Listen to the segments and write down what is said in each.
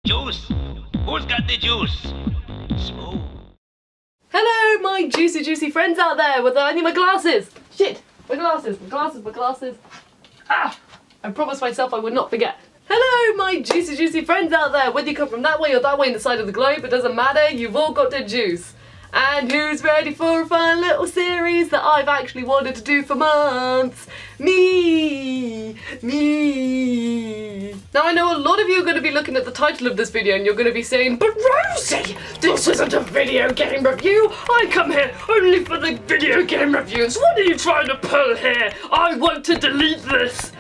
Juice? Who's got the juice? Smooth. Hello, my juicy friends out there. I need my glasses. Shit, my glasses. Ah, I promised myself I would not forget. Hello, my juicy friends out there. Whether you come from that way or that way in the side of the globe, it doesn't matter. You've all got the juice. And who's ready for a fun little series that I've actually wanted to do for months? Me. Now I know a lot of you are going to be looking at the title of this video and you're going to be saying, but Rosie, this isn't a video game review. I come here only for the video game reviews. What are you trying to pull here? I want to delete this.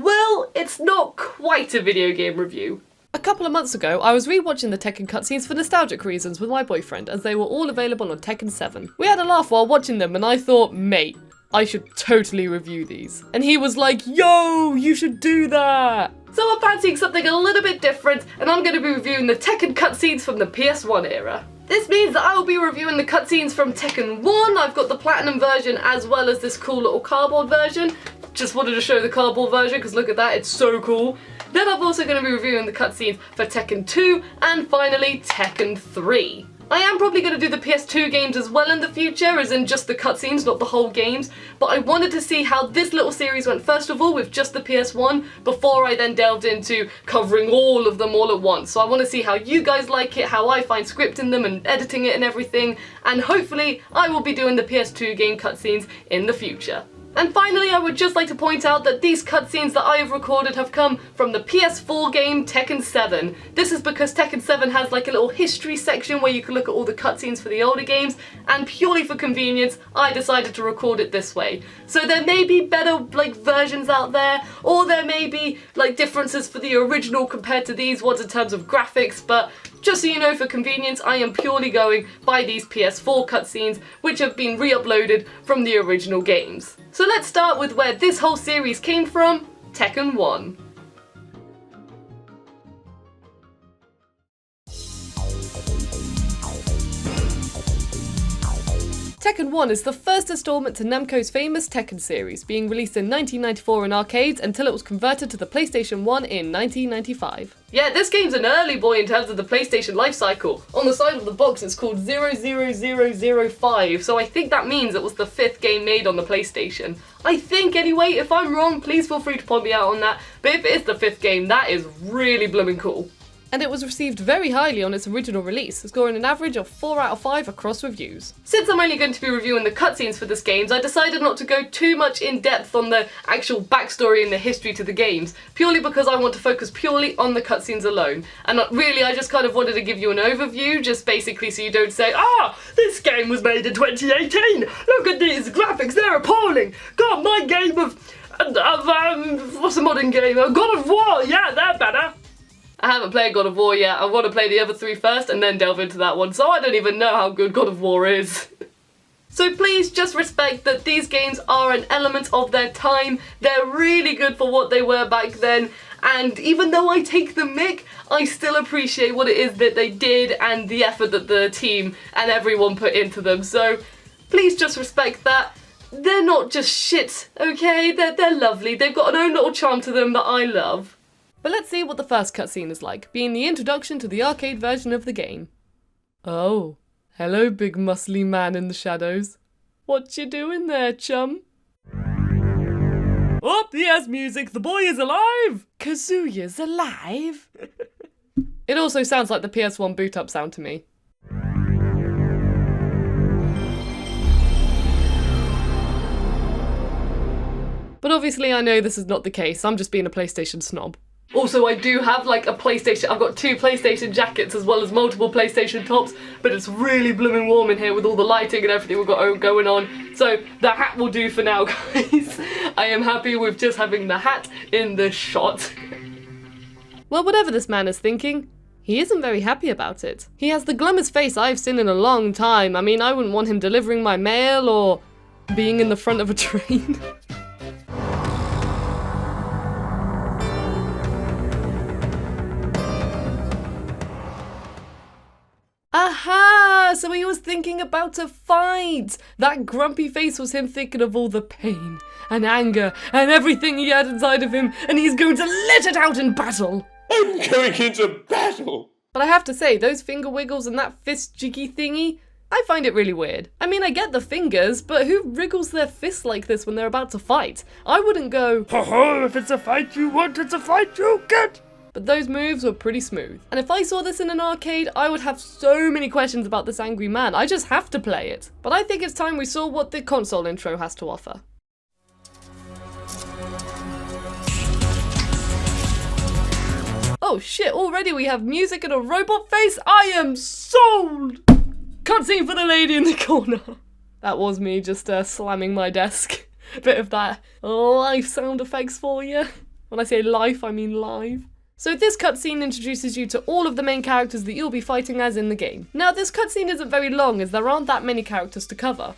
Well, it's not quite a video game review. A couple of months ago, I was rewatching the Tekken cutscenes for nostalgic reasons with my boyfriend, as they were all available on Tekken 7. We had a laugh while watching them, and I thought, mate, I should totally review these. And he was like, yo, you should do that! So I'm fancying something a little bit different, and I'm going to be reviewing the Tekken cutscenes from the PS1 era. This means that I will be reviewing the cutscenes from Tekken 1, I've got the Platinum version as well as this cool little cardboard version. Just wanted to show the cardboard version because look at that, it's so cool. Then I'm also going to be reviewing the cutscenes for Tekken 2 and finally Tekken 3. I am probably going to do the PS2 games as well in the future, as in just the cutscenes, not the whole games, but I wanted to see how this little series went first of all with just the PS1 before I then delved into covering all of them all at once. So I want to see how you guys like it, how I find scripting them and editing it and everything, and hopefully I will be doing the PS2 game cutscenes in the future. And finally, I would just like to point out that these cutscenes that I have recorded have come from the PS4 game Tekken 7. This is because Tekken 7 has like a little history section where you can look at all the cutscenes for the older games, and purely for convenience, I decided to record it this way. So there may be better like versions out there, or there may be like differences for the original compared to these ones in terms of graphics, but just so you know, for convenience, I am purely going by these PS4 cutscenes, which have been re-uploaded from the original games. So let's start with where this whole series came from, Tekken 1. Tekken 1 is the first installment to Namco's famous Tekken series, being released in 1994 in arcades until it was converted to the PlayStation 1 in 1995. Yeah, this game's an early boy in terms of the PlayStation lifecycle. On the side of the box it's called 00005, so I think that means it was the 5th game made on the PlayStation. I think anyway, if I'm wrong, please feel free to point me out on that, but if it is the 5th game, that is really blooming cool. And it was received very highly on its original release, scoring an average of 4 out of 5 across reviews. Since I'm only going to be reviewing the cutscenes for this game, I decided not to go too much in depth on the actual backstory and the history to the games, purely because I want to focus purely on the cutscenes alone. And really, I just kind of wanted to give you an overview, just basically so you don't say, this game was made in 2018, look at these graphics, they're appalling, God, my game of what's a modern game, God of War, yeah, they're better. I haven't played God of War yet, I want to play the other 3 first and then delve into that one, so I don't even know how good God of War is. So please just respect that these games are an element of their time, they're really good for what they were back then, and even though I take the mick, I still appreciate what it is that they did and the effort that the team and everyone put into them, so please just respect that. They're not just shit, okay? They're lovely, they've got an own little charm to them that I love. But let's see what the first cutscene is like, being the introduction to the arcade version of the game. Oh, hello big muscly man in the shadows. What you doing there, chum? Oh, he has music, the boy is alive! Kazuya's alive? It also sounds like the PS1 boot up sound to me. But obviously I know this is not the case, I'm just being a PlayStation snob. Also, I do have like a PlayStation, I've got 2 PlayStation jackets as well as multiple PlayStation tops, but it's really blooming warm in here with all the lighting and everything we've got going on, so the hat will do for now, guys. I am happy with just having the hat in the shot. Well, whatever this man is thinking, he isn't very happy about it. He has the glummest face I've seen in a long time. I mean, I wouldn't want him delivering my mail or being in the front of a train. Aha! So he was thinking about a fight! That grumpy face was him thinking of all the pain and anger and everything he had inside of him, and he's going to let it out in battle! I'm going into battle! But I have to say, those finger wiggles and that fist jiggy thingy, I find it really weird. I mean, I get the fingers, but who wriggles their fists like this when they're about to fight? I wouldn't go, ho ho, if it's a fight you want, it's a fight you get. But those moves were pretty smooth. And if I saw this in an arcade, I would have so many questions about this angry man. I just have to play it. But I think it's time we saw what the console intro has to offer. Oh shit, already we have music and a robot face? I am sold! Cutscene for the lady in the corner. That was me just slamming my desk. Bit of that life sound effects for you. When I say life, I mean live. So this cutscene introduces you to all of the main characters that you'll be fighting as in the game. Now this cutscene isn't very long as there aren't that many characters to cover.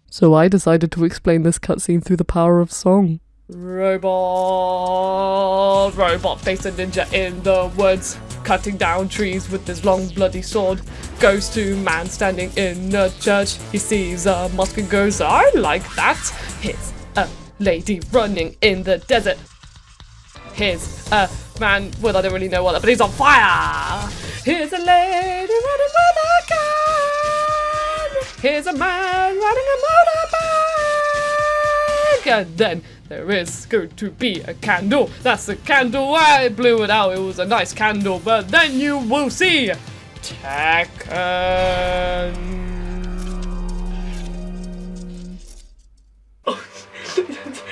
So I decided to explain this cutscene through the power of song. Robot face a ninja in the woods, cutting down trees with his long bloody sword. Goes to man standing in a church. He sees a mosque and goes, I like that. Here's a lady running in the desert. Here's a man, well I don't really know what, but he's on fire. Here's a lady running with a gun. Here's a man riding a motorbike. And then there is going to be a candle. That's the candle. I blew it out. It was a nice candle. But then you will see Tekken. Oh,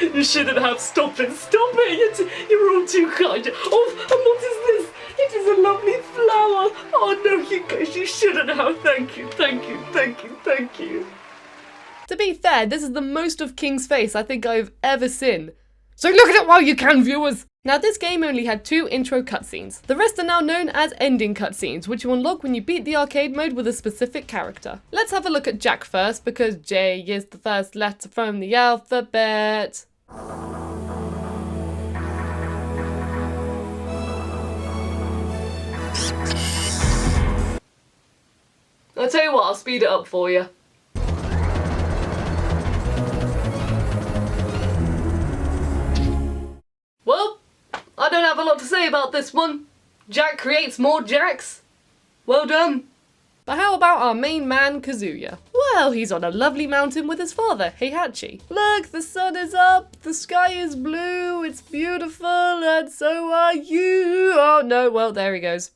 you shouldn't have. Stop it. Stop it. You're all too kind. Oh, and what is this? It is a lovely flower. Oh no, you guys, you shouldn't have. Thank you. Thank you. Thank you. Thank you. To be fair, this is the most of King's face I think I've ever seen. So look at it while you can, viewers! Now this game only had 2 intro cutscenes. The rest are now known as ending cutscenes, which you unlock when you beat the arcade mode with a specific character. Let's have a look at Jack first, because J is the first letter from the alphabet. I'll tell you what, I'll speed it up for you. Well, I don't have a lot to say about this one. Jack creates more Jacks. Well done. But how about our main man, Kazuya? Well, he's on a lovely mountain with his father, Heihachi. Look, the sun is up, the sky is blue, it's beautiful, and so are you. Oh no, well, there he goes.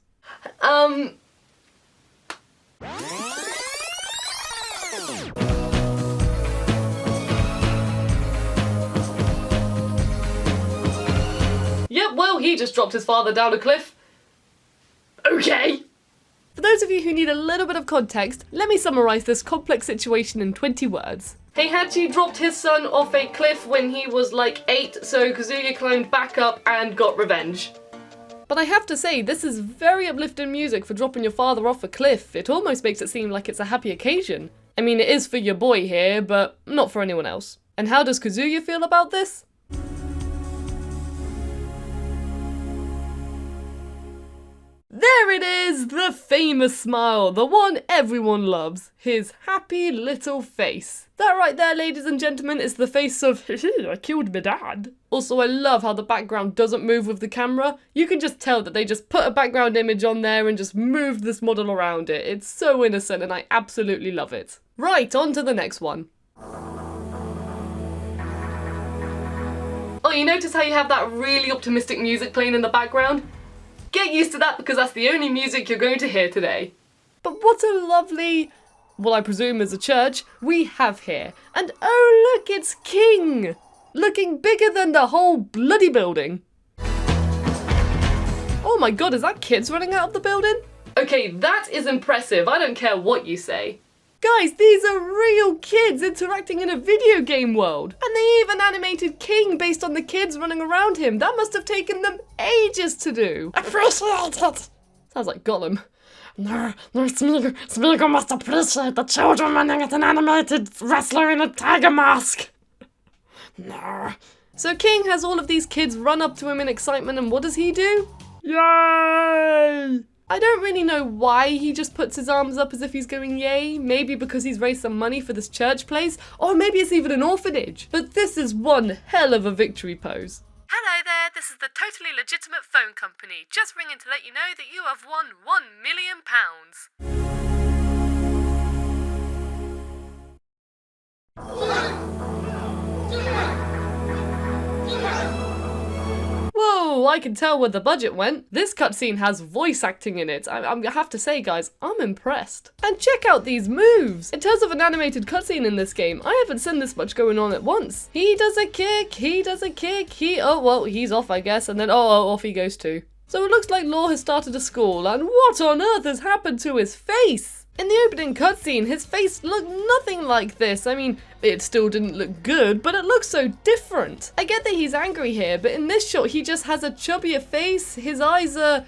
Yep, well, he just dropped his father down a cliff. Okay. For those of you who need a little bit of context, let me summarise this complex situation in 20 words. Heihachi dropped his son off a cliff when he was like 8, so Kazuya climbed back up and got revenge. But I have to say, this is very uplifting music for dropping your father off a cliff. It almost makes it seem like it's a happy occasion. I mean, it is for your boy here, but not for anyone else. And how does Kazuya feel about this? There it is, the famous smile, the one everyone loves, his happy little face. That right there, ladies and gentlemen, is the face of, I killed my dad. Also, I love how the background doesn't move with the camera. You can just tell that they just put a background image on there and just moved this model around it. It's so innocent and I absolutely love it. Right, on to the next one. Oh, you notice how you have that really optimistic music playing in the background? Get used to that because that's the only music you're going to hear today. But what a lovely, well I presume is a church, we have here. And oh look, it's King! Looking bigger than the whole bloody building. Oh my god, is that kids running out of the building? Okay, that is impressive, I don't care what you say. Guys, these are real kids interacting in a video game world. And they even animated King based on the kids running around him. That must have taken them ages to do. Appreciate it. Sounds like Gollum. No, Smeagol must appreciate the children running at an animated wrestler in a tiger mask. No. So King has all of these kids run up to him in excitement and what does he do? Yay! I don't really know why he just puts his arms up as if he's going yay. Maybe because he's raised some money for this church place, or maybe it's even an orphanage. But this is one hell of a victory pose. Hello there, this is the totally legitimate phone company. Just ringing to let you know that you have won £1 million. Whoa, I can tell where the budget went. This cutscene has voice acting in it. I have to say, guys, I'm impressed. And check out these moves. In terms of an animated cutscene in this game, I haven't seen this much going on at once. He does a kick, he does a kick, oh, well, he's off, I guess, and then, off he goes too. So it looks like Law has started a school, and what on earth has happened to his face? In the opening cutscene, his face looked nothing like this. I mean, it still didn't look good, but it looks so different. I get that he's angry here, but in this shot, he just has a chubbier face. His eyes are,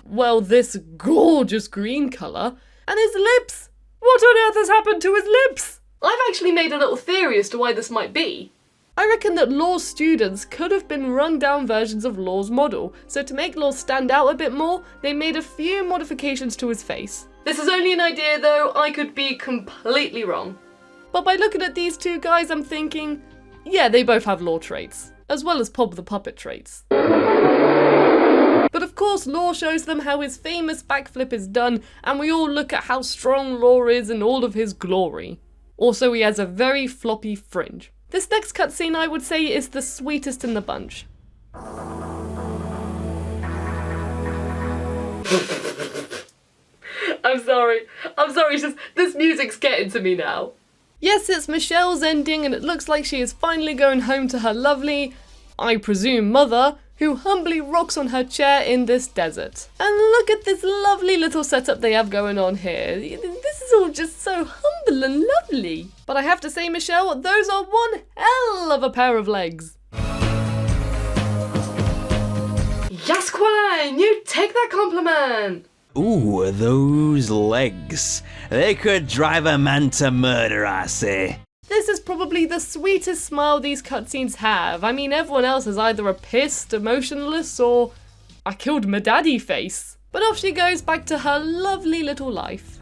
well, this gorgeous green colour. And his lips! What on earth has happened to his lips? I've actually made a little theory as to why this might be. I reckon that Law's students could have been run-down versions of Law's model, so to make Law stand out a bit more, they made a few modifications to his face. This is only an idea though, I could be completely wrong. But by looking at these two guys, I'm thinking, yeah, they both have Law traits, as well as Pob the Puppet traits. But of course, Law shows them how his famous backflip is done, and we all look at how strong Law is in all of his glory. Also, he has a very floppy fringe. This next cutscene, I would say, is the sweetest in the bunch. I'm sorry, it's just, this music's getting to me now. Yes, it's Michelle's ending, and it looks like she is finally going home to her lovely, I presume, mother, who humbly rocks on her chair in this desert. And look at this lovely little setup they have going on here. This is all just so humble and lovely. But I have to say, Michelle, those are one hell of a pair of legs. Yes, Quine, you take that compliment. Ooh, those legs. They could drive a man to murder, I say. This is probably the sweetest smile these cutscenes have. I mean, everyone else has either a pissed, emotionless, or I killed my daddy face. But off she goes back to her lovely little life.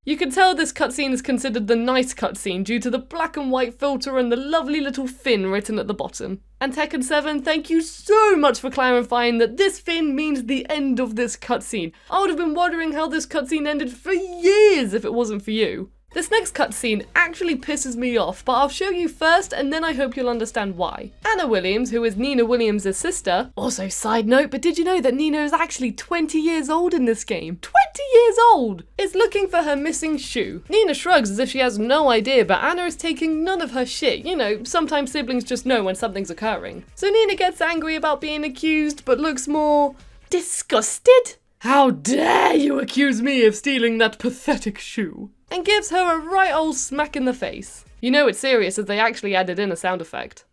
You can tell this cutscene is considered the nice cutscene due to the black and white filter and the lovely little fin written at the bottom. And Tekken 7, thank you so much for clarifying that this fin means the end of this cutscene. I would have been wondering how this cutscene ended for years if it wasn't for you. This next cutscene actually pisses me off, but I'll show you first and then I hope you'll understand why. Anna Williams, who is Nina Williams' sister, also side note, but did you know that Nina is actually 20 years old in this game? 20 years old! Is looking for her missing shoe. Nina shrugs as if she has no idea, but Anna is taking none of her shit. You know, sometimes siblings just know when something's occurring. So Nina gets angry about being accused, but looks more disgusted. How dare you accuse me of stealing that pathetic shoe? And gives her a right old smack in the face. You know it's serious as they actually added in a sound effect.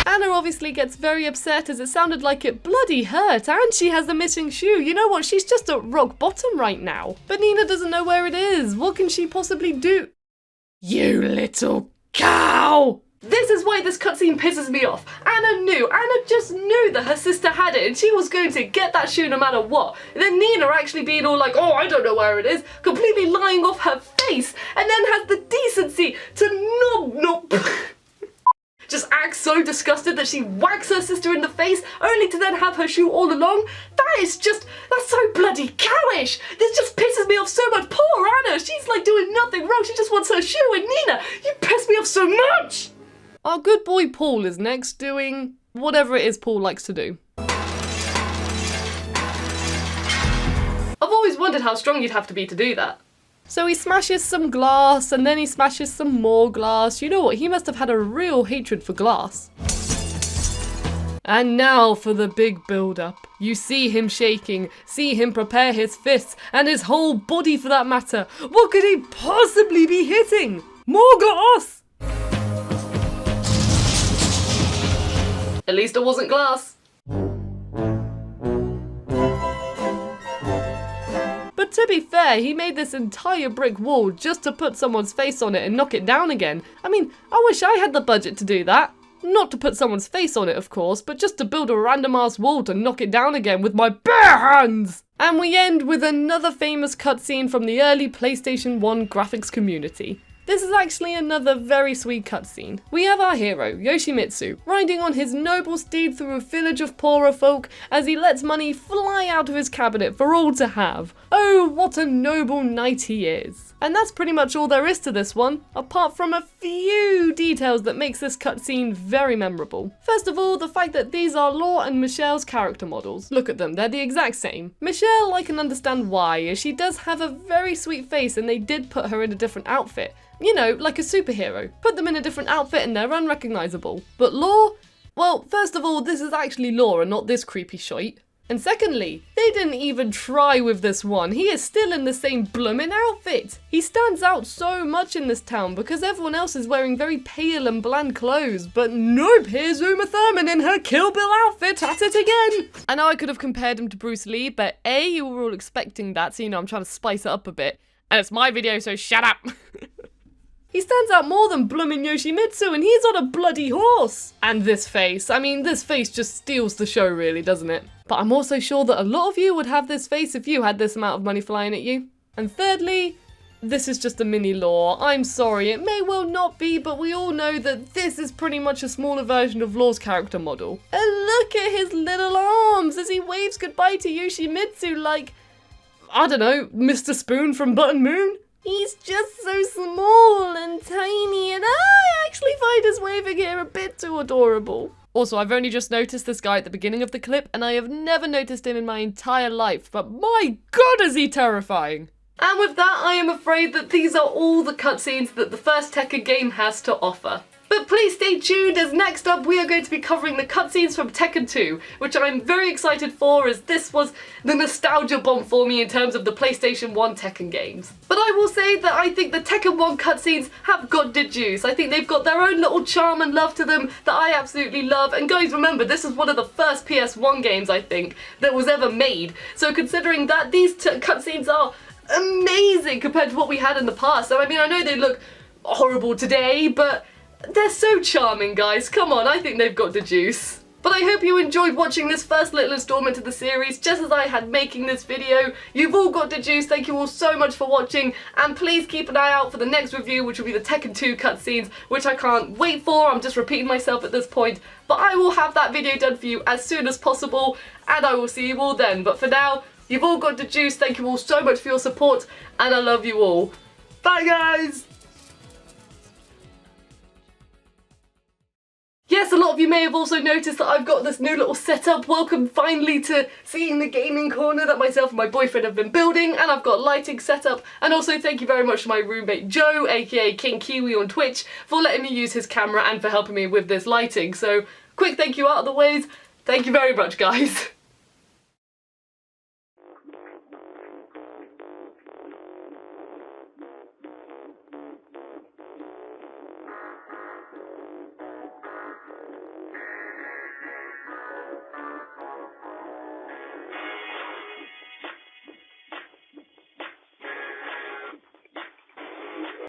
Anna obviously gets very upset as it sounded like it bloody hurt, and she has the missing shoe. You know what, she's just at rock bottom right now. But Nina doesn't know where it is. What can she possibly do? You little cow! This is why this cutscene pisses me off. Anna just knew that her sister had it and she was going to get that shoe no matter what. And then Nina actually being all like, oh, I don't know where it is, completely lying off her face, and then has the decency to just act so disgusted that she whacks her sister in the face, only to then have her shoe all along. That's so bloody cowish. This just pisses me off so much. Poor Anna, she's like doing nothing wrong, she just wants her shoe, and Nina, you piss me off so much. Our good boy Paul is next doing whatever it is Paul likes to do. I've always wondered how strong you'd have to be to do that. So he smashes some glass and then he smashes some more glass. You know what, he must have had a real hatred for glass. And now for the big build-up. You see him shaking, see him prepare his fists, and his whole body for that matter. What could he possibly be hitting? More glass! At least it wasn't glass. But to be fair, he made this entire brick wall just to put someone's face on it and knock it down again. I mean, I wish I had the budget to do that. Not to put someone's face on it, of course, but just to build a random ass wall to knock it down again with my bare hands! And we end with another famous cutscene from the early PlayStation 1 graphics community. This is actually another very sweet cutscene. We have our hero, Yoshimitsu, riding on his noble steed through a village of poorer folk as he lets money fly out of his cabinet for all to have. Oh, what a noble knight he is. And that's pretty much all there is to this one, apart from a few details that makes this cutscene very memorable. First of all, the fact that these are Law and Michelle's character models. Look at them, they're the exact same. Michelle, I can understand why, as she does have a very sweet face and they did put her in a different outfit. You know, like a superhero. Put them in a different outfit and they're unrecognisable. But Law? Well, first of all, this is actually Law and not this creepy shite. And secondly, they didn't even try with this one. He is still in the same bloomin' outfit. He stands out so much in this town because everyone else is wearing very pale and bland clothes. But nope, here's Uma Thurman in her Kill Bill outfit at it again. I know I could have compared him to Bruce Lee, but A, you were all expecting that, so you know I'm trying to spice it up a bit. And it's my video, so shut up. He stands out more than bloomin' Yoshimitsu, and he's on a bloody horse! And this face, I mean, this face just steals the show really, doesn't it? But I'm also sure that a lot of you would have this face if you had this amount of money flying at you. And thirdly, this is just a mini Law. I'm sorry, it may well not be, but we all know that this is pretty much a smaller version of Law's character model. And look at his little arms as he waves goodbye to Yoshimitsu like, I don't know, Mr. Spoon from Button Moon? He's just so small and tiny, and I actually find his waving here a bit too adorable. Also, I've only just noticed this guy at the beginning of the clip, and I have never noticed him in my entire life, but my god is he terrifying! And with that, I am afraid that these are all the cutscenes that the first Tekken game has to offer. But please stay tuned, as next up we are going to be covering the cutscenes from Tekken 2, which I'm very excited for, as this was the nostalgia bomb for me in terms of the PlayStation 1 Tekken games. But I will say that I think the Tekken 1 cutscenes have got the juice. I think they've got their own little charm and love to them that I absolutely love. And guys, remember, this is one of the first PS1 games, I think, that was ever made. So considering that, these cutscenes are amazing compared to what we had in the past. So I mean, I know they look horrible today, but they're so charming, guys. Come on, I think they've got the juice. But I hope you enjoyed watching this first little installment of the series, just as I had making this video. You've all got the juice, thank you all so much for watching, and please keep an eye out for the next review, which will be the Tekken 2 cutscenes, which I can't wait for. I'm just repeating myself at this point, but I will have that video done for you as soon as possible, and I will see you all then. But for now, you've all got the juice, thank you all so much for your support, and I love you all. Bye, guys! Yes, a lot of you may have also noticed that I've got this new little setup. Welcome finally to seeing the gaming corner that myself and my boyfriend have been building, and I've got lighting set up. And also thank you very much to my roommate Joe, aka King Kiwi on Twitch, for letting me use his camera and for helping me with this lighting. So quick thank you out of the ways. Thank you very much, guys.